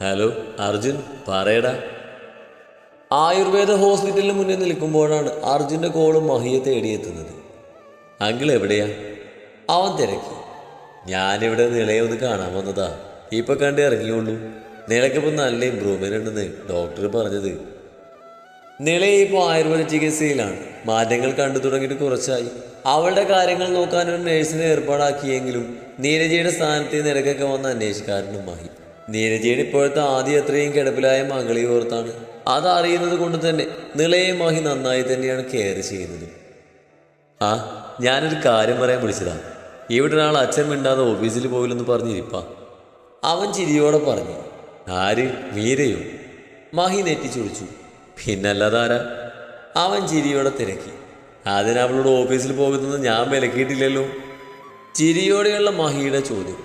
Hello Arjun, പറയടാ. ആയുർവേദ ഹോസ്പിറ്റലിന് മുന്നിൽ നിൽക്കുമ്പോഴാണ് അർജുൻ്റെ കോളും മഹിയെ തേടിയെത്തുന്നത്. അങ്കിൾ എവിടെയാ? അവൻ തിരക്കി. ഞാനിവിടെ നിളയെ ഒന്ന് കാണാൻ വന്നതാ. ഇപ്പം കണ്ട് ഇറങ്ങിയുള്ളൂ. നിളയ്ക്കിപ്പോൾ നല്ല ഇമ്പ്രൂവ്മെൻ്റ് ഉണ്ടെന്ന് ഡോക്ടർ പറഞ്ഞത്. നിളയെ ഇപ്പോൾ ആയുർവേദ ചികിത്സയിലാണ്. മാറ്റങ്ങൾ കണ്ടു തുടങ്ങിയിട്ട് കുറച്ചായി. അവളുടെ കാര്യങ്ങൾ നോക്കാൻ ഒരു നേഴ്സിനെ ഏർപ്പാടാക്കിയെങ്കിലും നീരജയുടെ സ്ഥാനത്ത് നിരക്കൊക്കെ വന്ന് അന്വേഷിക്കാറുണ്ട് മഹി. നീരജയുടെ ഇപ്പോഴത്തെ ആദ്യം എത്രയും കിടപ്പിലായ മകളെ ഓർത്താണ്. അതറിയുന്നത് കൊണ്ട് തന്നെ നിളയെ മഹി നന്നായി തന്നെയാണ് കെയർ ചെയ്യുന്നത്. ആ, ഞാനൊരു കാര്യം പറയാൻ വിളിച്ചതാ. ഇവിടെ ഒരാൾ അച്ഛൻ മിണ്ടാതെ ഓഫീസിൽ പോകില്ലെന്ന് പറഞ്ഞിരിപ്പാ. അവൻ ചിരിയോടെ പറഞ്ഞു. ആര്? മീരയോ? മഹി നെറ്റിച്ചൊളിച്ചു. പിന്നല്ലാതാരാ? അവൻ ചിരിയോടെ തിരക്കി. അതിന് അവളോട് ഓഫീസിൽ പോകുന്നത് ഞാൻ വിലക്കിയിട്ടില്ലല്ലോ. ചിരിയോടെയുള്ള മഹിയുടെ ചോദ്യം.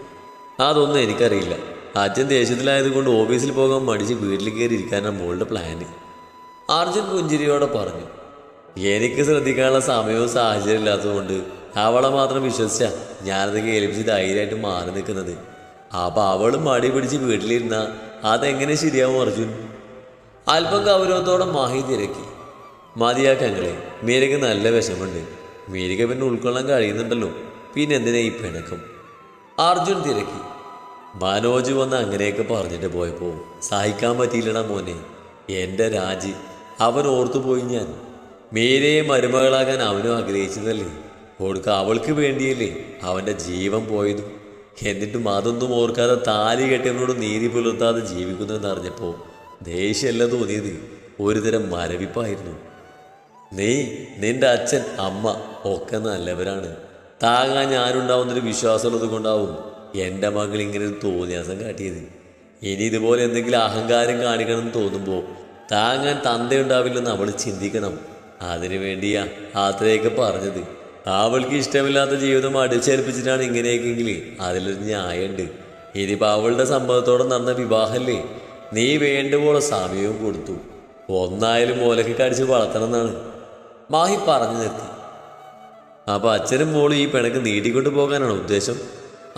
അതൊന്നും എനിക്കറിയില്ല. അച്ഛൻ ദേഷ്യത്തിലായതുകൊണ്ട് ഓഫീസിൽ പോകാൻ മടിച്ച് വീട്ടിൽ കയറി ഇരിക്കാനാണ് മോളുടെ പ്ലാന്. അർജുൻ പുഞ്ചിരിയോടെ പറഞ്ഞു. എനിക്ക് ശ്രദ്ധിക്കാനുള്ള സമയവും സാഹചര്യം ഇല്ലാത്തതുകൊണ്ട് അവളെ മാത്രം വിശ്വസിച്ചാ ഞാനത് കേൾപ്പിച്ച് ധൈര്യമായിട്ട് മാറി നിൽക്കുന്നത്. അപ്പം അവളും മടി പിടിച്ച് വീട്ടിലിരുന്നാൽ അതെങ്ങനെ ശരിയാവും അർജുൻ? അല്പം ഗൗരവത്തോടെ മഹി തിരക്കി. മതിയാക്കങ്ങളെ, മീരയ്ക്ക് നല്ല വിഷമുണ്ട്. മീരയ്ക്ക് പിന്നെ ഉൾക്കൊള്ളാൻ കഴിയുന്നുണ്ടല്ലോ, പിന്നെ എന്തിനാ ഈ പിണക്കം? അർജുൻ തിരക്കി. മനോജ് വന്ന് അങ്ങനെയൊക്കെ പറഞ്ഞിട്ട് പോയപ്പോൾ സഹിക്കാൻ പറ്റിയില്ലടാ മോനെ. എൻ്റെ രാജി അവൻ ഓർത്തുപോയി. ഞാൻ മീരയെ മരുമകളാകാൻ അവനും ആഗ്രഹിച്ചതല്ലേ. കൊടുക്ക അവൾക്ക് വേണ്ടിയല്ലേ അവൻ്റെ ജീവൻ പോയതും. എന്നിട്ടും അതൊന്നും ഓർക്കാതെ താലി കെട്ടിയവനോട് നീതി പുലർത്താതെ ജീവിക്കുന്നതെന്ന് അറിഞ്ഞപ്പോൾ ദേഷ്യമല്ല തോന്നിയത്, ഒരുതരം മരവിപ്പായിരുന്നു. നിന്റെ അച്ഛൻ അമ്മ ഒക്കെ നല്ലവരാണ്. താങ്ങാൻ ഞാനുണ്ടാവുന്നൊരു വിശ്വാസമുള്ളത് കൊണ്ടാവും എൻ്റെ മകൾ ഇങ്ങനെ ഒരു തോന്നിയാസം കാട്ടിയത്. ഇനി ഇതുപോലെ എന്തെങ്കിലും അഹങ്കാരം കാണിക്കണമെന്ന് തോന്നുമ്പോൾ താങ്ങാൻ തന്തയുണ്ടാവില്ലെന്ന് അവൾ ചിന്തിക്കണം. അതിനു വേണ്ടിയാ അത്രയൊക്കെ പറഞ്ഞത്. അവൾക്ക് ഇഷ്ടമില്ലാത്ത ജീവിതം അടിച്ചേൽപ്പിച്ചിട്ടാണ് ഇങ്ങനെയൊക്കെങ്കിൽ അതിലൊരു ന്യായമുണ്ട്. ഇനിയിപ്പോൾ അവളുടെ സമ്മതത്തോടെ നടന്ന വിവാഹമല്ലേ. നീ വേണ്ടുപോലെ സമയവും കൊടുത്തു. ഒന്നായാലും മോലൊക്കെ കടിച്ച് വളർത്തണം എന്നാണ് മാഹി പറഞ്ഞു നിർത്തി. അപ്പോൾ അച്ഛനും മോളും ഈ പിണക്ക് നീട്ടിക്കൊണ്ട് പോകാനാണ് ഉദ്ദേശം?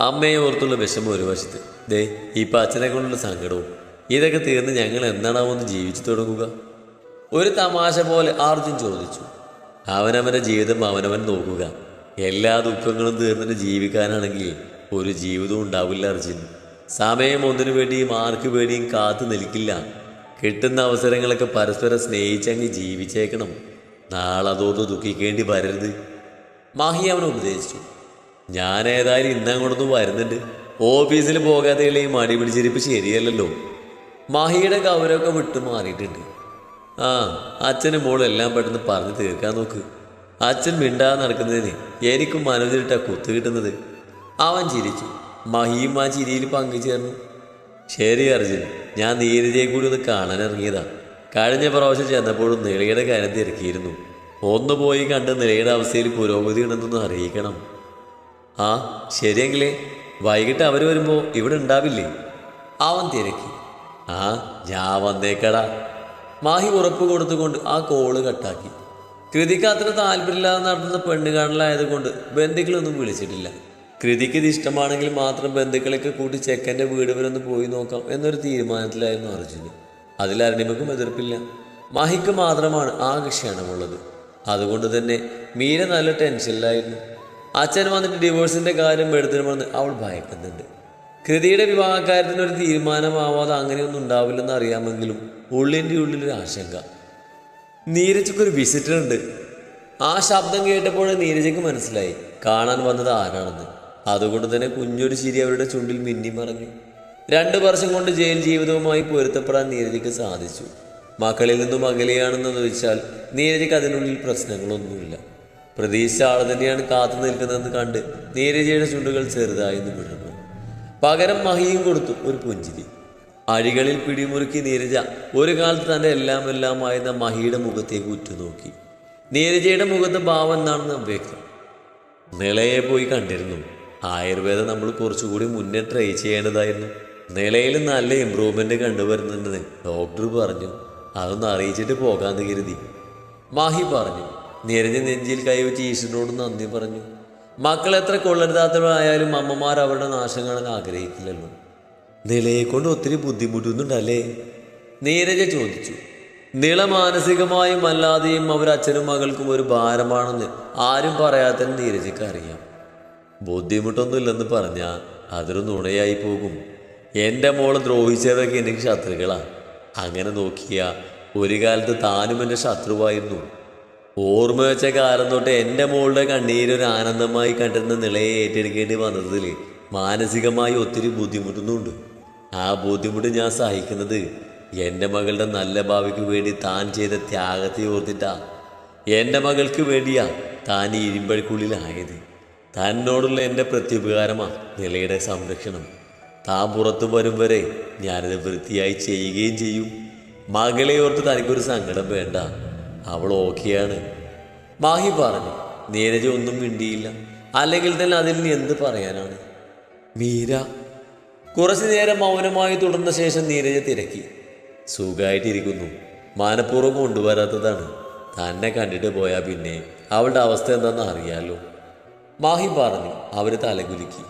അമ്മയെ ഓർത്തുള്ള വിഷമം ഒരു വശത്ത്, ഇപ്പം അച്ഛനെ കൊണ്ടുള്ള സങ്കടവും. ഇതൊക്കെ തീർന്ന് ഞങ്ങൾ എന്താണാവൊന്ന് ജീവിച്ചു തുടങ്ങുക? ഒരു തമാശ പോലെ അർജുൻ ചോദിച്ചു. അവനവൻ്റെ ജീവിതം അവനവൻ നോക്കുക. എല്ലാ ദുഃഖങ്ങളും തീർന്നിട്ട് ജീവിക്കാനാണെങ്കിൽ ഒരു ജീവിതവും ഉണ്ടാവില്ല അർജുൻ. സമയം ഒന്നിനു വേണ്ടിയും ആർക്ക് വേണ്ടിയും കാത്തു നിൽക്കില്ല. കിട്ടുന്ന അവസരങ്ങളൊക്കെ പരസ്പരം സ്നേഹിച്ചങ്ങ് ജീവിച്ചേക്കണം. നാളതോർത്ത് ദുഃഖിക്കേണ്ടി വരരുത്, മാഹി അവൻ ഉപദേശിച്ചു. ഞാൻ ഏതായാലും ഇന്നങ്ങോട്ടൊന്നും വരുന്നുണ്ട്. ഓഫീസിൽ പോകാതെയുള്ള ഈ മടി പിടിച്ചിരിപ്പ് ശരിയല്ലല്ലോ. മാഹിയുടെ ഗൗരവമൊക്കെ വിട്ടു മാറിയിട്ടുണ്ട്. അച്ഛനും മോളും എല്ലാം പെട്ടെന്ന് പറഞ്ഞു തീർക്കാൻ നോക്ക്. അച്ഛൻ മിണ്ടാതെ നടക്കുന്നതിന് എനിക്കും മനോജിട്ടാ കുത്തു കിട്ടുന്നത്. അവൻ ചിരിച്ചു. മഹിയും ആ ചിരിയിൽ പങ്കുചേർന്നു. ശരി അർജുൻ, ഞാൻ നീരജയെ കൂടി ഒന്ന് കാണാൻ ഇറങ്ങിയതാ. കഴിഞ്ഞ പ്രാവശ്യം ചെന്നപ്പോഴും നിളയുടെ കാര്യം തിരക്കിയിരുന്നു. ഒന്ന് പോയി കണ്ട് നിളയുടെ അവസ്ഥയിൽ പുരോഗതി ഉണ്ടെന്നൊന്ന് അറിയിക്കണം. ശരിയെങ്കിലേ വൈകിട്ട് അവർ വരുമ്പോൾ ഇവിടെ ഉണ്ടാവില്ലേ? അവൻ തിരക്കി. ഞാൻ വന്നേക്കടാ. മാഹി ഉറപ്പ് കൊടുത്തുകൊണ്ട് ആ കോള് കട്ടാക്കി. കൃതിക്ക് അത്ര താല്പര്യമില്ലാതെ നടത്തുന്ന പെണ്ണ് കാണലായതുകൊണ്ട് ബന്ധുക്കളൊന്നും വിളിച്ചിട്ടില്ല. കൃതിക്ക് ഇത് ഇഷ്ടമാണെങ്കിൽ മാത്രം ബന്ധുക്കളൊക്കെ കൂട്ടി ചെക്കൻ്റെ വീട് വരെ ഒന്ന് പോയി നോക്കാം എന്നൊരു തീരുമാനത്തിലായിരുന്നു അർജുന്. അതിൽ അരുണിമയ്ക്കും എതിർപ്പില്ല. മഹിക്ക് മാത്രമാണ് ആകെ ക്ഷണമുള്ളത്. അതുകൊണ്ട് തന്നെ മീര നല്ല ടെൻഷനിലായിരുന്നു. അച്ഛൻ വന്നിട്ട് ഡിവോഴ്സിൻ്റെ കാര്യം എടുത്തിടുമെന്ന് അവൾ ഭയക്കുന്നുണ്ട്. കൃതിയുടെ വിവാഹക്കാര്യത്തിനൊരു തീരുമാനമാവാതെ അങ്ങനെയൊന്നും ഉണ്ടാവില്ലെന്ന് അറിയാമെങ്കിലും ഉള്ളിൻ്റെ ഉള്ളിലൊരു ആശങ്ക. നീരജയ്ക്കൊരു വിസിറ്റർ ഉണ്ട്. ആ ശബ്ദം കേട്ടപ്പോൾ നീരജയ്ക്ക് മനസ്സിലായി കാണാൻ വന്നത് ആരാണെന്ന്. അതുകൊണ്ട് തന്നെ കുഞ്ഞൊരു ചിരി അവരുടെ ചുണ്ടിൽ മിന്നി മറഞ്ഞു. 2 വർഷം കൊണ്ട് ജയിൽ ജീവിതവുമായി പൊരുത്തപ്പെടാൻ നീരജയ്ക്ക് സാധിച്ചു. മക്കളിൽ നിന്നും അകലെയാണെന്ന് വെച്ചാൽ നീരജയ്ക്ക് അതിനുള്ളിൽ പ്രശ്നങ്ങളൊന്നുമില്ല. പ്രതീക്ഷിച്ച ആൾ തന്നെയാണ് കാത്തു നിൽക്കുന്നതെന്ന് കണ്ട് നീരജയുടെ ചുണ്ടുകൾ ചെറുതായെന്ന് വിടുന്നു. പകരം മഹിയും കൊടുത്തു ഒരു പുഞ്ചിരി. അഴികളിൽ പിടിമുറുക്കി നീരജ ഒരു കാലത്ത് തൻ്റെ എല്ലാമായിരുന്ന മഹിയുടെ മുഖത്തേക്ക് ഉറ്റുനോക്കി. നീരജയുടെ മുഖത്തെ ഭാവം എന്താണെന്ന് വ്യക്തം. നിളയെ പോയി കണ്ടിരുന്നു. ആയുർവേദം നമ്മൾ കുറച്ചുകൂടി മുന്നേ ട്രൈ ചെയ്യേണ്ടതായിരുന്നു. നിലയിൽ നല്ല ഇമ്പ്രൂവ്മെൻ്റ് കണ്ടുവരുന്നുണ്ടെന്ന് ഡോക്ടർ പറഞ്ഞു. അതൊന്ന് അറിയിച്ചിട്ട് പോകാമെന്ന് കരുതി, മാഹി പറഞ്ഞു. നീരജ് നെഞ്ചിൽ കൈവച്ച് ഈശ്വരനോട് നന്ദി പറഞ്ഞു. മക്കൾ എത്ര കൊള്ളരുതാത്തവരായാലും അമ്മമാർ അവരുടെ നാശം കാണാൻ ആഗ്രഹിക്കില്ലല്ലോ. നിലയെ കൊണ്ട് ഒത്തിരി ബുദ്ധിമുട്ടുന്നുണ്ടല്ലേ? നീരജ ചോദിച്ചു. നിള മാനസികമായും അല്ലാതെയും അവരച്ഛനും മകൾക്കും ഒരു ഭാരമാണെന്ന് ആരും പറയാത്ത നീരജയ്ക്ക് അറിയാം. ബുദ്ധിമുട്ടൊന്നുമില്ലെന്ന് പറഞ്ഞാൽ അതൊരു നുണയായി പോകും. എൻ്റെ മോള് ദ്രോഹിച്ചവരൊക്കെ എനിക്ക് ശത്രുക്കളാണ്. അങ്ങനെ നോക്കിയാൽ ഒരു കാലത്ത് താനും എൻ്റെ ശത്രുവായിരുന്നു. ഓർമ്മ വെച്ച കാലം തൊട്ട് എൻ്റെ മോളുടെ കണ്ണീരൊരു ആനന്ദമായി കണ്ടിരുന്ന നിളയെ ഏറ്റെടുക്കേണ്ടി വന്നതിൽ മാനസികമായി ഒത്തിരി ബുദ്ധിമുട്ടുന്നുണ്ട്. ആ ബുദ്ധിമുട്ട് ഞാൻ സഹിക്കുന്നത് എൻ്റെ മകളുടെ നല്ല ഭാവിക്ക് വേണ്ടി താൻ ചെയ്ത ത്യാഗത്തെ ഓർത്തിട്ടാ. എൻ്റെ മകൾക്ക് വേണ്ടിയാ താൻ ഈ ഇരുമ്പഴിക്കുള്ളിലായത്. തന്നോടുള്ള എൻ്റെ പ്രത്യുപകാരമാണ് നിലയുടെ സംരക്ഷണം. താൻ പുറത്തു വരും വരെ ഞാനത് വൃത്തിയായി ചെയ്യുകയും ചെയ്യും. മകളെ ഓർത്ത് തനിക്കൊരു സങ്കടം വേണ്ട, അവൾ ഓക്കെയാണ്, മാഹി പറഞ്ഞു. നീരജ ഒന്നും മിണ്ടിയില്ല. അല്ലെങ്കിൽ തന്നെ അതിൽ നിന്ന് എന്ത് പറയാനാണ്? മീര കുറച്ചു നേരം മൗനമായി തുടർന്ന ശേഷം നീരജ തിരക്കി. സുഖമായിട്ടിരിക്കുന്നു. മനഃപൂർവ്വം കൊണ്ടുവരാത്തതാണ്. തന്നെ കണ്ടിട്ട് പോയാൽ പിന്നെ അവളുടെ അവസ്ഥ എന്താണെന്ന് അറിയാലോ, മാഹി പറഞ്ഞു. അവർ തലകുലുക്കി.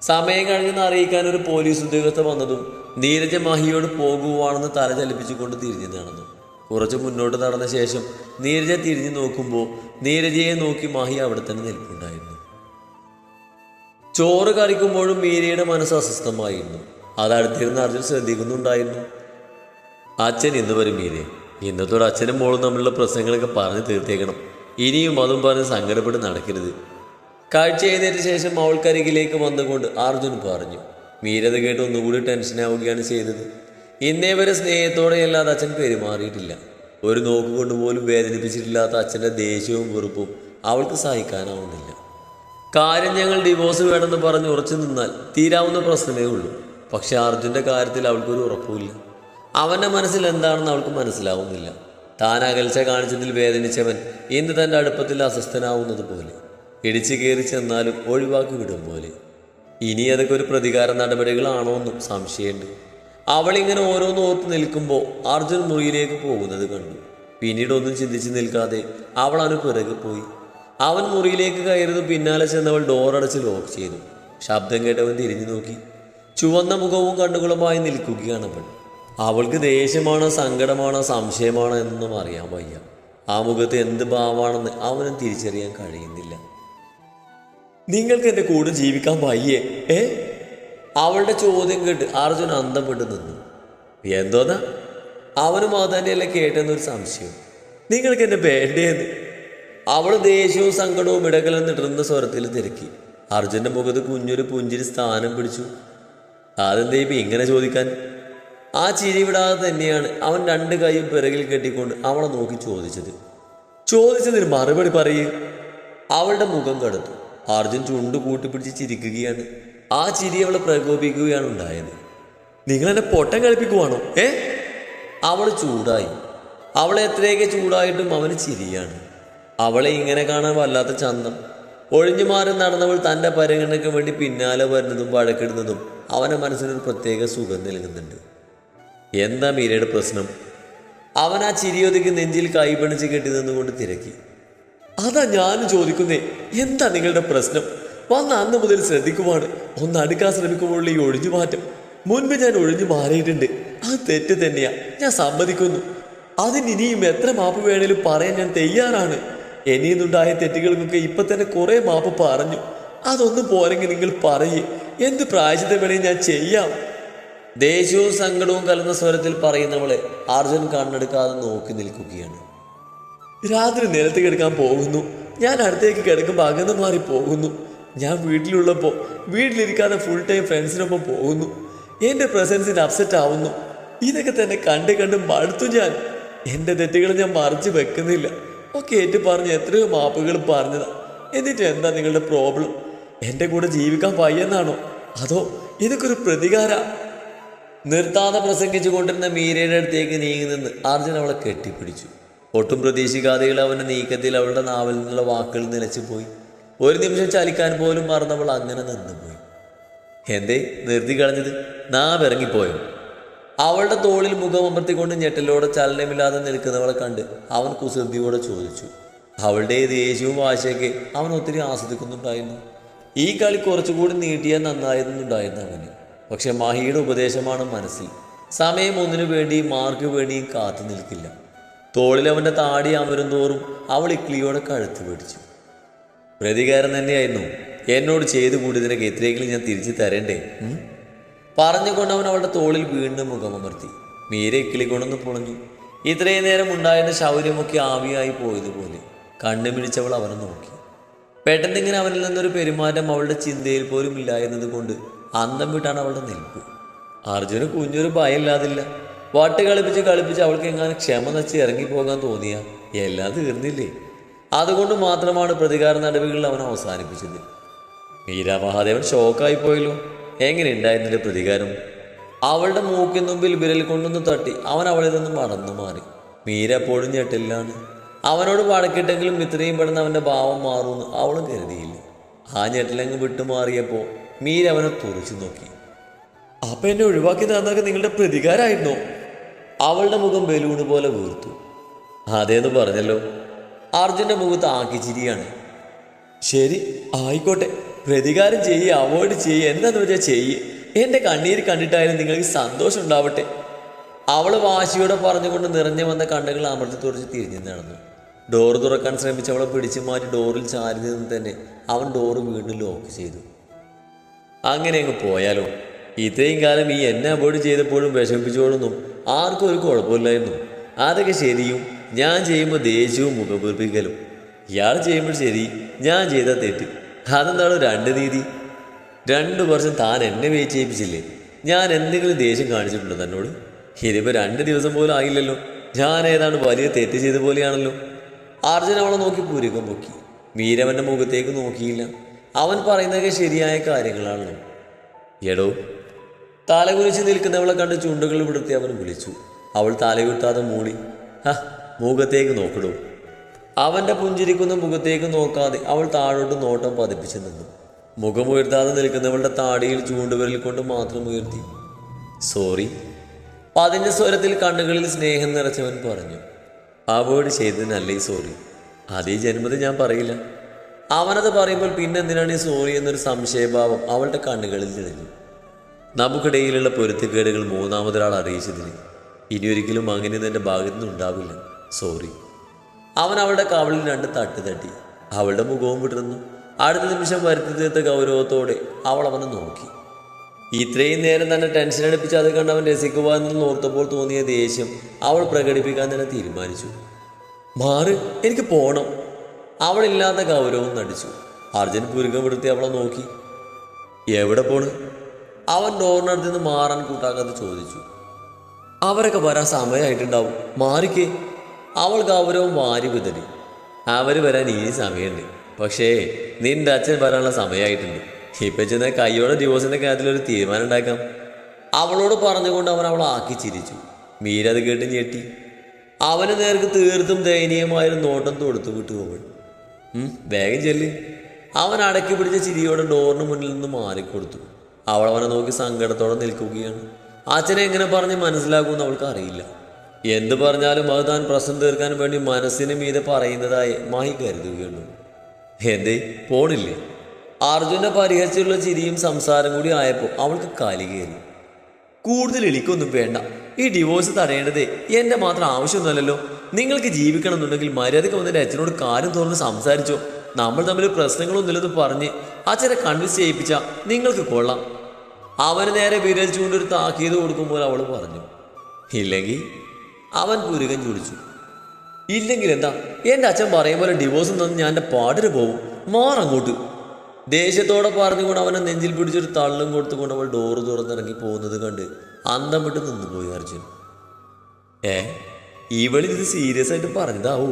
സമയം കഴിഞ്ഞെന്ന് അറിയിക്കാൻ ഒരു പോലീസ് ഉദ്യോഗസ്ഥ വന്നതും നീരജ മാഹിയോട് പോകുവാണെന്ന് തല ചലിപ്പിച്ചുകൊണ്ട് തിരിഞ്ഞു നടന്നു. കുറച്ച് മുന്നോട്ട് നടന്ന ശേഷം നീരജ തിരിഞ്ഞു നോക്കുമ്പോൾ നീരജയെ നോക്കി മാഹി അവിടെ തന്നെ നിൽപ്പുണ്ടായിരുന്നു. ചോറ് കഴിക്കുമ്പോഴും മീരയുടെ മനസ്സ് അസ്വസ്ഥമായിരുന്നു. അത് അടുത്തിരുന്ന് അർജുൻ ശ്രദ്ധിക്കുന്നുണ്ടായിരുന്നു. അച്ഛൻ ഇന്ന് വരും മീരെ. ഇന്നത്തോടെ അച്ഛനും മോളും തമ്മിലുള്ള പ്രശ്നങ്ങളൊക്കെ പറഞ്ഞു തീർത്തേക്കണം. ഇനിയും അതും പറഞ്ഞ് സങ്കടപ്പെട്ട് നടക്കരുത്. കാഴ്ച എഴുന്നേറ്റ ശേഷം അവൾക്കരികിലേക്ക് വന്നുകൊണ്ട് അർജുൻ പറഞ്ഞു. മീരത് കേട്ട് ഒന്നുകൂടി ടെൻഷനാവുകയാണ് ചെയ്തത്. ഇന്നേ വരെ സ്നേഹത്തോടെയല്ലാതെ അച്ഛൻ പെരുമാറിയിട്ടില്ല. ഒരു നോക്കുകൊണ്ട് പോലും വേദനിപ്പിച്ചിട്ടില്ലാത്ത അച്ഛൻ്റെ ദേഷ്യവും വെറുപ്പും അവൾക്ക് സഹിക്കാനാവുന്നില്ല. കാര്യം ഞങ്ങൾ ഡിവോഴ്സ് വേണമെന്ന് പറഞ്ഞ് ഉറച്ചു നിന്നാൽ തീരാവുന്ന പ്രശ്നമേ ഉള്ളൂ. പക്ഷെ അർജുൻ്റെ കാര്യത്തിൽ അവൾക്കൊരു ഉറപ്പുമില്ല. അവൻ്റെ മനസ്സിൽ എന്താണെന്ന് അവൾക്ക് മനസ്സിലാവുന്നില്ല. താൻ അകൽച്ച കാണിച്ചതിൽ വേദനിച്ചവൻ ഇന്ന് തൻ്റെ അടുപ്പത്തിൽ അസ്വസ്ഥനാവുന്നത് പോലെ, ഇടിച്ചു കയറി ചെന്നാലും ഒഴിവാക്കി വിടും പോലെ. ഇനി അതൊക്കെ ഒരു പ്രതികാര നടപടികളാണോ എന്നും സംശയമുണ്ട്. അവളിങ്ങനെ ഓരോന്ന് ഓർത്ത് നിൽക്കുമ്പോൾ അർജുൻ മുറിയിലേക്ക് പോകുന്നത് കണ്ടു. പിന്നീട് ഒന്നും ചിന്തിച്ച് നിൽക്കാതെ അവൾ അവന് പിറകെ പോയി. അവൻ മുറിയിലേക്ക് കയറുന്നു. പിന്നാലെ ചെന്നവൾ ഡോറടച്ച് ലോക്ക് ചെയ്തു. ശബ്ദം കേട്ടവൻ തിരിഞ്ഞു നോക്കി. ചുവന്ന മുഖവും കണ്ണുകളുമായി നിൽക്കുകയാണവൾ. അവൾക്ക് ദേഷ്യമാണോ സങ്കടമാണോ സംശയമാണോ എന്നൊന്നും അറിയാൻ വയ്യ. ആ മുഖത്ത് എന്ത് ഭാവമാണെന്ന് അവനും തിരിച്ചറിയാൻ കഴിയുന്നില്ല. നിങ്ങൾക്ക് എൻ്റെ കൂടെ ജീവിക്കാൻ വയ്യേ? അവളുടെ ചോദ്യം കേട്ട് അർജുൻ അന്തപ്പെട്ട് നിന്നു. എന്തോന്നാ? അവനും തന്നെയല്ല കേട്ടെന്നൊരു സംശയം. നിങ്ങൾക്ക് എന്നെ വേണ്ടേന്ന് അവൾ ദേഷ്യവും സങ്കടവും ഇടകലർന്നിട്ടിരുന്ന സ്വരത്തിൽ തിരക്കി. അർജുൻ്റെ മുഖത്ത് കുഞ്ഞൊരു പുഞ്ചിരി സ്ഥാനം പിടിച്ചു. അതെന്തേ ഇപ്പം ഇങ്ങനെ ചോദിക്കാൻ? ആ ചിരി വിടാതെ തന്നെയാണ് അവൻ രണ്ട് കൈയും പിറകിൽ കെട്ടിക്കൊണ്ട് അവളെ നോക്കി ചോദിച്ചതിന് മറുപടി പറയേ. അവളുടെ മുഖം കടുത്തു. അർജുൻ ചുണ്ടു കൂട്ടിപ്പിടിച്ച് ചിരിക്കുകയാണ്. ആ ചിരി അവളെ പ്രകോപിക്കുകയാണ് ഉണ്ടായത്. നിങ്ങളെന്നെ പൊട്ടം കളിപ്പിക്കുവാണോ? അവൾ ചൂടായി. അവളെ എത്രയൊക്കെ ചൂടായിട്ടും അവന് ചിരിയാണ്. അവളെ ഇങ്ങനെ കാണാൻ വല്ലാത്ത ചന്തം. ഒഴിഞ്ഞു മാറി നടന്നവൾ തൻ്റെ പരിഗണനയ്ക്ക് വേണ്ടി പിന്നാലെ വരുന്നതും വഴക്കിടുന്നതും അവൻ്റെ മനസ്സിനൊരു പ്രത്യേക സുഖം നൽകുന്നുണ്ട്. എന്താ മീരയുടെ പ്രശ്നം? അവൻ ആ ചിരിയൊതുക്കി നെഞ്ചിൽ കൈപിണിച്ച് കെട്ടി നിന്നുകൊണ്ട് തിരക്കി. അതാ ഞാനും ചോദിക്കുന്നേ, എന്താ നിങ്ങളുടെ പ്രശ്നം? വന്ന അന്ന് മുതൽ ശ്രദ്ധിക്കുവാണ്. ഒന്ന് അടുക്കാൻ ശ്രമിക്കുമ്പോഴുള്ള ഈ ഒഴിഞ്ഞു മാറ്റം. മുൻപ് ഞാൻ ഒഴിഞ്ഞു മാറിയിട്ടുണ്ട്. അത് തെറ്റ് തന്നെയാ, ഞാൻ സമ്മതിക്കുന്നു. അതിനിനിയും എത്ര മാപ്പ് വേണേലും പറയാൻ ഞാൻ തയ്യാറാണ്. ഇനിയുന്നുണ്ടായ തെറ്റുകൾക്കൊക്കെ ഇപ്പം തന്നെ കുറേ മാപ്പ് പറഞ്ഞു. അതൊന്നും പോരെങ്കിൽ നിങ്ങൾ പറയേ, എന്ത് പ്രായശ്ചിത്തം വേണേ ഞാൻ ചെയ്യാം. ദേഷ്യവും സങ്കടവും കലർന്ന സ്വരത്തിൽ പറയുന്നവളെ അർജുൻ കണ്ണെടുക്കാതെ നോക്കി നിൽക്കുകയാണ്. രാത്രി നിലത്ത് കിടക്കാൻ പോകുന്നു. ഞാൻ അടുത്തേക്ക് കിടക്കുമ്പോൾ അകന്ന് മാറി പോകുന്നു. ഞാൻ വീട്ടിലുള്ളപ്പോൾ വീട്ടിലിരിക്കാതെ ഫുൾ ടൈം ഫ്രണ്ട്സിനൊപ്പം പോകുന്നു. എൻ്റെ പ്രസൻസിന് അപ്സെറ്റ് ആവുന്നു. ഇതൊക്കെ തന്നെ കണ്ട് മടുത്തു ഞാൻ. എൻ്റെ തെറ്റുകൾ ഞാൻ മറച്ചു വെക്കുന്നില്ല. ഒക്കെ ഏറ്റു പറഞ്ഞ് എത്രയോ മാപ്പുകൾ പറഞ്ഞതാ. എന്നിട്ട് എന്താ നിങ്ങളുടെ പ്രോബ്ലം? എൻ്റെ കൂടെ ജീവിക്കാൻ വയ്യെന്നാണോ? അതോ ഇതൊക്കെ ഒരു പ്രതികാര? നിർത്താതെ പ്രസംഗിച്ചു കൊണ്ടിരുന്ന മീരയുടെ അടുത്തേക്ക് നീങ്ങി നിന്ന് അർജുൻ അവളെ കെട്ടിപ്പിടിച്ചു. ഒട്ടും പ്രതീക്ഷിക്കാതെയുള്ള അവൻ്റെ നീക്കത്തിൽ അവളുടെ നാവിൽ നിന്നുള്ള വാക്കുകൾ നിലച്ചുപോയി. ഒരു നിമിഷം ചലിക്കാൻ പോലും മറന്നവൾ അങ്ങനെ നിന്നുപോയി. എന്തേ നിർത്തി കളഞ്ഞത്? നാവിറങ്ങിപ്പോയോ? അവളുടെ തോളിൽ മുഖം അമർത്തിക്കൊണ്ട് ഞെട്ടലോടെ ചലനമില്ലാതെ നിൽക്കുന്നവളെ കണ്ട് അവൻ കുസൃതിയോടെ ചോദിച്ചു. അവളുടെ ദേഷ്യവും വാശയൊക്കെ അവൻ ഒത്തിരി ആസ്വദിക്കുന്നുണ്ടായിരുന്നു. ഈ കളി കുറച്ചുകൂടി നീട്ടിയാൽ നന്നായിരുന്നുണ്ടായിരുന്നു അവന്. പക്ഷെ മഹിയുടെ ഉപദേശമാണ് മനസ്സിൽ. സമയം ഒന്നിനു വേണ്ടിയും മാർക്ക് വേണ്ടിയും കാത്തു നിൽക്കില്ല. തോളിൽ അവൻ്റെ താടി അമരും തോറും അവൾ ഇക്ലിയോടെ കഴുത്ത് പിടിച്ചു. പ്രതികാരം തന്നെയായിരുന്നു എന്നോട് ചെയ്തു കൂടിയതിനൊക്കെ എത്രയെങ്കിലും ഞാൻ തിരിച്ചു തരണ്ടേ? പറഞ്ഞുകൊണ്ട് അവൻ അവളുടെ തോളിൽ വീണ്ടും മുഖമമർത്തി. മീര ഇക്കിളി കൊണ്ടൊന്ന് പൊളഞ്ഞു. ഇത്രയും നേരം ഉണ്ടായിരുന്ന ശൗര്യമൊക്കെ ആവിയായി പോയതുപോലെ കണ്ണു പിടിച്ചവൾ അവനെ നോക്കി. പെട്ടെന്നിങ്ങനെ അവനിൽ നിന്നൊരു പെരുമാറ്റം അവളുടെ ചിന്തയിൽ പോലും ഇല്ലായിരുന്നത് കൊണ്ട് അന്തം വിട്ടാണ് അവളുടെ നിൽപ്പ്. അർജുന് കുഞ്ഞൊരു ഭയമില്ലാതില്ല. വട്ട് കളിപ്പിച്ച് അവൾക്ക് എങ്ങാനും ക്ഷമ നച്ച് ഇറങ്ങിപ്പോകാൻ തോന്നിയ എല്ലാം തീർന്നില്ലേ? അതുകൊണ്ട് മാത്രമാണ് പ്രതികാര നടപടികളിൽ അവൻ അവസാനിപ്പിച്ചത്. മീര മഹാദേവൻ ഷോക്കായിപ്പോയല്ലോ. എങ്ങനെ ഉണ്ടായിരുന്നില്ല പ്രതികാരം? അവളുടെ മൂക്കിൻ മുമ്പിൽ വിരൽ കൊണ്ടൊന്ന് തട്ടി അവൻ അവളിൽ നിന്നും മറന്നു മാറി. മീര എപ്പോഴും ഞെട്ടില്ലാണ്. അവനോട് വഴക്കിട്ടെങ്കിലും ഇത്രയും പെട്ടെന്ന് അവൻ്റെ ഭാവം മാറുമെന്ന് അവളും കരുതിയില്ല. ആ ഞെട്ടിലങ്ങ് വിട്ടുമാറിയപ്പോൾ മീര അവനെ തുറച്ചു നോക്കി. അപ്പം എന്നെ ഒഴിവാക്കി തന്നൊക്കെ നിങ്ങളുടെ പ്രതികാരമായിരുന്നോ? അവളുടെ മുഖം ബലൂണ് പോലെ വീർത്തു. അതേന്ന് പറഞ്ഞല്ലോ. അർജുൻ്റെ മുഖത്ത് ആക്കിച്ചിരിയാണ്. ശരി, ആയിക്കോട്ടെ, പ്രതികാരം ചെയ്യ്, അവോയ്ഡ് ചെയ്യ്, എന്താന്ന് വെച്ചാൽ ചെയ്യ്. എൻ്റെ കണ്ണീര് കണ്ടിട്ടായാലും നിങ്ങൾക്ക് സന്തോഷം ഉണ്ടാവട്ടെ. അവൾ വാശിയോടെ പറഞ്ഞുകൊണ്ട് നിറഞ്ഞു വന്ന കണ്ണുകൾ അമർത്തി തുറച്ച് തിരിഞ്ഞു നടന്നു. ഡോറ് തുറക്കാൻ ശ്രമിച്ച് അവളെ പിടിച്ചു മാറ്റി ഡോറിൽ ചാരി നിന്ന് തന്നെ അവൻ ഡോറ് വീണ്ടും ലോക്ക് ചെയ്തു. അങ്ങനെ അങ്ങ് പോയാലോ? ഇത്രയും കാലം ഈ എന്നെ അവോയ്ഡ് ചെയ്തപ്പോഴും വിഷമിപ്പിച്ചോളൊന്നും ആർക്കും ഒരു കുഴപ്പമില്ലായിരുന്നു. അതൊക്കെ ശരിയും ഞാൻ ചെയ്യുമ്പോൾ ദേഷ്യവും മുഖപീർപ്പിക്കലും. ഇയാൾ ചെയ്യുമ്പോൾ ശരി, ഞാൻ ചെയ്ത തെറ്റ്. അതെന്താണ് രണ്ട് നീതി? 2 വർഷം താൻ എന്നെ വെയിറ്റ് ചെയ്യിപ്പിച്ചില്ലേ? ഞാൻ എന്തെങ്കിലും ദേഷ്യം കാണിച്ചിട്ടുണ്ടോ തന്നോട്? ഇതിപ്പോൾ 2 ദിവസം പോലും ആയില്ലല്ലോ. ഞാൻ ഏതാണ്ട് വലിയ തെറ്റ് ചെയ്ത പോലെയാണല്ലോ. അർജുൻ അവളെ നോക്കി പുരുക്കം പൊക്കി. മീരവൻ്റെ മുഖത്തേക്ക് നോക്കിയില്ല. അവൻ പറയുന്നതൊക്കെ ശരിയായ കാര്യങ്ങളാണല്ലോ. എടോ, തലകുനിച്ച് നിൽക്കുന്നവളെ കണ്ട് ചുണ്ടുകൾ വിടുത്തി അവൻ വിളിച്ചു. അവൾ തലയുത്താതെ മൂളി. മുഖത്തേക്ക് നോക്കടോ. അവൻ്റെ പുഞ്ചിരിക്കുന്ന മുഖത്തേക്ക് നോക്കാതെ അവൾ താഴോട്ട് നോട്ടം പതിപ്പിച്ചു നിന്നു. മുഖമുയർത്താതെ നിൽക്കുന്നവളുടെ താടിയിൽ ചൂണ്ടുവിരൽ കൊണ്ട് മാത്രം ഉയർത്തി. സോറി. പതിഞ്ഞ സ്വരത്തിൽ കണ്ണുകളിൽ സ്നേഹം നിറച്ചവൻ പറഞ്ഞു. അവോയ്ഡ് ചെയ്തതിനല്ലേ സോറി. അതേ ജന്മത്തിൽ ഞാൻ പറയില്ല. അവനത് പറയുമ്പോൾ പിന്നെന്തിനാണ് ഈ സോറി എന്നൊരു സംശയഭാവം അവളുടെ കണ്ണുകളിൽ തെളിഞ്ഞു. നമുക്കിടയിലുള്ള പൊരുത്തക്കേടുകൾ മൂന്നാമതൊരാൾ അറിയിച്ചതിന് ഇനിയൊരിക്കലും അങ്ങനെ എൻ്റെ ഭാഗത്തു നിന്നുണ്ടാവില്ല. സോറി. അവൻ അവളുടെ കവളിൽ 2 തട്ട് തട്ടി. അവളുടെ മുഖവും വിടർന്നു. അടുത്ത നിമിഷം വരുത്തി തീർത്ത ഗൗരവത്തോടെ അവൾ അവനെ നോക്കി. ഇത്രയും നേരം തന്നെ ടെൻഷൻ അടുപ്പിച്ച് അത് കണ്ട് അവൻ രസിക്കുവാനെന്ന് ഓർത്തപ്പോൾ തോന്നിയ ദേഷ്യം അവൾ പ്രകടിപ്പിക്കാൻ തന്നെ തീരുമാനിച്ചു. മാറ്, എനിക്ക് പോകണം. അവളില്ലാത്ത ഗൗരവം നടിച്ചു. അർജുൻ പുരുക്കം വിടുത്തി അവളെ നോക്കി. എവിടെ പോണ്? അവൻ ഡോറിനടുത്ത് നിന്ന് മാറാൻ കൂട്ടാക്കാതെ ചോദിച്ചു. അവരൊക്കെ വരാൻ സമയമായിട്ടുണ്ടാവും, മാറിക്കേ. അവൾ ഗൗരവം വാരി വിതറി. അവർ വരാൻ ഇനി സമയമുണ്ട്. പക്ഷേ നിന്റെ അച്ഛൻ വരാനുള്ള സമയമായിട്ടുണ്ട്. ഇപ്പം ചെന്നാൽ കയ്യോടെ ഡിവോഴ്സിൻ്റെ കാര്യത്തിലൊരു തീരുമാനം ഉണ്ടാക്കാം. അവളോട് പറഞ്ഞുകൊണ്ട് അവൾ ആക്കി ചിരിച്ചു. മീര അത് കേട്ട് ഞെട്ടി. അവന് നേർക്ക് തീർത്തും ദയനീയമായൊരു നോട്ടം തൊടുത്തു വിട്ടു അവൾ. വേഗം ചെല്ല്. അവൻ അടക്കി പിടിച്ച ചിരിയോടെ ഡോറിന് മുന്നിൽ നിന്ന് മാറിക്കൊടുത്തു. അവൾ അവനെ നോക്കി സങ്കടത്തോടെ നിൽക്കുകയാണ്. അച്ഛനെ എങ്ങനെ പറഞ്ഞ് മനസ്സിലാക്കുമെന്ന് അവൾക്ക് അറിയില്ല. എന്തു പറഞ്ഞാലും അത് താൻ പ്രശ്നം തീർക്കാൻ വേണ്ടി മനസ്സിന് മീതെ പറയുന്നതായി മഹി കരുതുകയുള്ളൂ. എന്തേ പോണില്ലേ? അർജുനെ പരിഹരിച്ചുള്ള ചിരിയും സംസാരം കൂടി ആയപ്പോൾ അവൾക്ക് കാലി കയറി. കൂടുതൽ എളിക്കൊന്നും വേണ്ട. ഈ ഡിവോഴ്സ് തടയേണ്ടതേ എൻ്റെ മാത്രം ആവശ്യമൊന്നുമല്ലല്ലോ. നിങ്ങൾക്ക് ജീവിക്കണം എന്നുണ്ടെങ്കിൽ മര്യാദയ്ക്ക് വന്നിട്ട് അച്ഛനോട് കാര്യം തുറന്ന് സംസാരിച്ചോ. നമ്മൾ തമ്മിൽ പ്രശ്നങ്ങളൊന്നുമില്ലെന്ന് പറഞ്ഞ് അച്ഛനെ കൺവിൻസ് ചെയ്യിപ്പിച്ചാൽ നിങ്ങൾക്ക് കൊള്ളാം. അവന് നേരെ വിരൽ ചൂണ്ടൊരു താക്കീത് കൊടുക്കുമ്പോൾ അവൾ പറഞ്ഞു. ഇല്ലെങ്കിൽ അവൻ പുരുകൻ ചുടിച്ചു. ഇല്ലെങ്കിൽ എന്താ? എൻ്റെ അച്ഛൻ പറയും പോലെ ഡിവോഴ്സ് തന്ന് ഞാൻ എൻ്റെ പാടിന് പോവും. മാറങ്ങോട്ട്. ദേഷ്യത്തോടെ പറഞ്ഞുകൊണ്ട് അവനെ നെഞ്ചിൽ പിടിച്ചൊരു തള്ളും കൊടുത്തുകൊണ്ട് അവൾ ഡോറ് തുറന്നിറങ്ങി പോകുന്നത് കണ്ട് അന്തം വിട്ട് നിന്നുപോയി അർജുൻ. ഇവളിത് സീരിയസ് ആയിട്ട് പറഞ്ഞതാവൂ?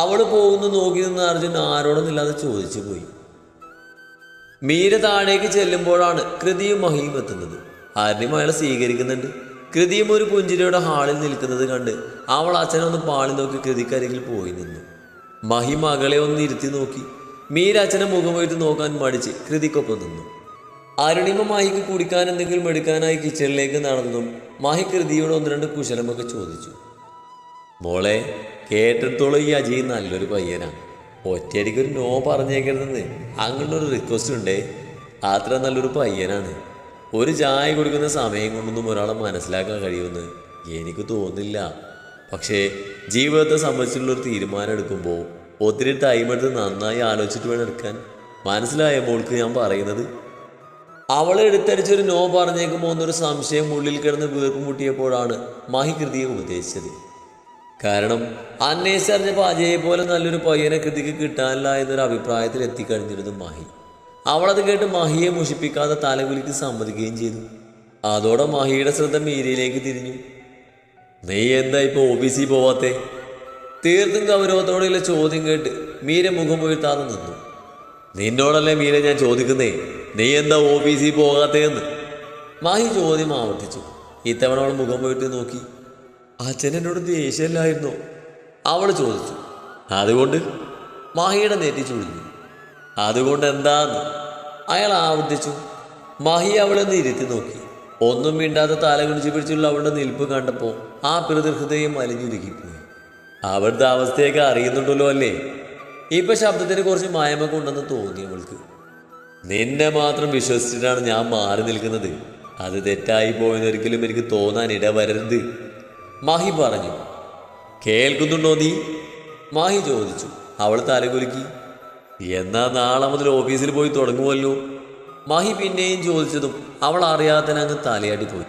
അവൾ പോകുന്നു നോക്കി നിന്ന് അർജുൻ ആരോടൊന്നില്ലാതെ ചോദിച്ചു പോയി. മീര താഴേക്ക് ചെല്ലുമ്പോഴാണ് കൃതിയും മഹിയും എത്തുന്നത്. ആരെയും അയാളെ സ്വീകരിക്കുന്നുണ്ട്. കൃതിയും ഒരു പുഞ്ചിരിയുടെ ഹാളിൽ നിൽക്കുന്നത് കണ്ട് അവൾ അച്ഛനൊന്ന് പാളി നോക്കി കൃതിക്കരികിൽ പോയി നിന്നു. മഹി മകളെ ഒന്ന് ഇരുത്തി നോക്കി. മീര അച്ഛനെ മുഖമായിട്ട് നോക്കാൻ മടിച്ച് കൃതിക്കൊപ്പം നിന്നു. അരുണിമ മാഹിക്ക് കുടിക്കാൻ എന്തെങ്കിലും എടുക്കാനായി കിച്ചണിലേക്ക് നടന്നു. മാഹി കൃതിയോട് 1-2 കുശലമൊക്കെ ചോദിച്ചു. മോളെ, കേട്ടിടത്തോളം ഈ അജയ് നല്ലൊരു പയ്യനാ. ഒറ്റയടിക്കൊരു നോ പറഞ്ഞേക്കരുതെന്ന് അങ്ങനൊരു റിക്വസ്റ്റ് ഉണ്ടേ. അത്ര നല്ലൊരു പയ്യനാണ്. ഒരു ചായ കൊടുക്കുന്ന സമയം കൊണ്ടൊന്നും ഒരാളെ മനസ്സിലാക്കാൻ കഴിയുമെന്ന് എനിക്ക് തോന്നുന്നില്ല. പക്ഷേ ജീവിതത്തെ സംബന്ധിച്ചുള്ളൊരു തീരുമാനം എടുക്കുമ്പോൾ ഒത്തിരി ടൈം എടുത്ത് നന്നായി ആലോചിച്ചിട്ട് വേണം എടുക്കാൻ. മനസ്സിലായ മോൾക്ക് ഞാൻ പറയുന്നത്? അവളെ എടുത്തടിച്ചൊരു നോ പറഞ്ഞേക്കുമ്പോൾ എന്നൊരു സംശയം ഉള്ളിൽ കിടന്ന് വീർപ്പ് മുട്ടിയപ്പോഴാണ് മഹി കൃതിയെ ഉപദേശിച്ചത്. കാരണം അന്വേഷിച്ചറിഞ്ഞപ്പോൾ അജയെ പോലെ നല്ലൊരു പയ്യനെ കൃതിക്ക് കിട്ടാനില്ല എന്നൊരു അഭിപ്രായത്തിൽ എത്തിക്കഴിഞ്ഞിരുന്നു മഹി. അവളത് കേട്ട് മഹിയെ മുഷിപ്പിക്കാതെ തലകുലിക്ക് സമ്മതിക്കുകയും ചെയ്തു. അതോടെ മഹിയുടെ ശ്രദ്ധ മീരയിലേക്ക് തിരിഞ്ഞു. നീ എന്താ ഇപ്പോൾ ഓഫീസിൽ പോവാത്തേ? തീർത്തും ഗൗരവത്തോടെയുള്ള ചോദ്യം കേട്ട് മീര മുഖം വീഴ്ത്താതെ നിന്നു. നിന്നോടല്ലേ മീര ഞാൻ ചോദിക്കുന്നേ, നീ എന്താ ഓഫീസിൽ പോകാത്തേന്ന്? മഹി ചോദ്യം ആവർത്തിച്ചു. ഇത്തവണ അവൾ മുഖം വീഴ്ത്തി നോക്കി. അച്ഛൻ എന്നോട് ദേഷ്യമില്ലായിരുന്നോ? അവൾ ചോദിച്ചു. അതുകൊണ്ട്? മഹിയുടെ നെറ്റി ചുളിഞ്ഞു. അതുകൊണ്ട് എന്താന്ന് അയാൾ ആവർത്തിച്ചു. മഹി അവളെ ഒന്ന് ഇരുത്തി നോക്കി. ഒന്നും മിണ്ടാതെ തല കുണിച്ചു പിടിച്ചുള്ള അവളുടെ നിൽപ്പ് കണ്ടപ്പോൾ ആ പിതൃഹൃദയം അലിഞ്ഞുരുക്കിപ്പോയി. അവളുടെ അവസ്ഥയൊക്കെ അറിയുന്നുണ്ടല്ലോ അല്ലേ? ഇപ്പൊ ശബ്ദത്തിന് കുറച്ച് മായമൊക്കെ ഉണ്ടെന്ന് തോന്നി അവൾക്ക്. നിന്നെ മാത്രം വിശ്വസിച്ചിട്ടാണ് ഞാൻ മാറി നിൽക്കുന്നത്. അത് തെറ്റായി പോയെന്നൊരിക്കലും എനിക്ക് തോന്നാൻ ഇടവരരുത്, മഹി പറഞ്ഞു. കേൾക്കുന്നുണ്ടോ നീ? മഹി ചോദിച്ചു. അവൾ തലകുലുക്കി. എന്നാ നാളെ മുതൽ ഓഫീസിൽ പോയി തുടങ്ങുമല്ലോ? മഹി പിന്നെയും ചോദിച്ചതും അവൾ അറിയാത്തതിനങ്ങ് തലയാടി പോയി.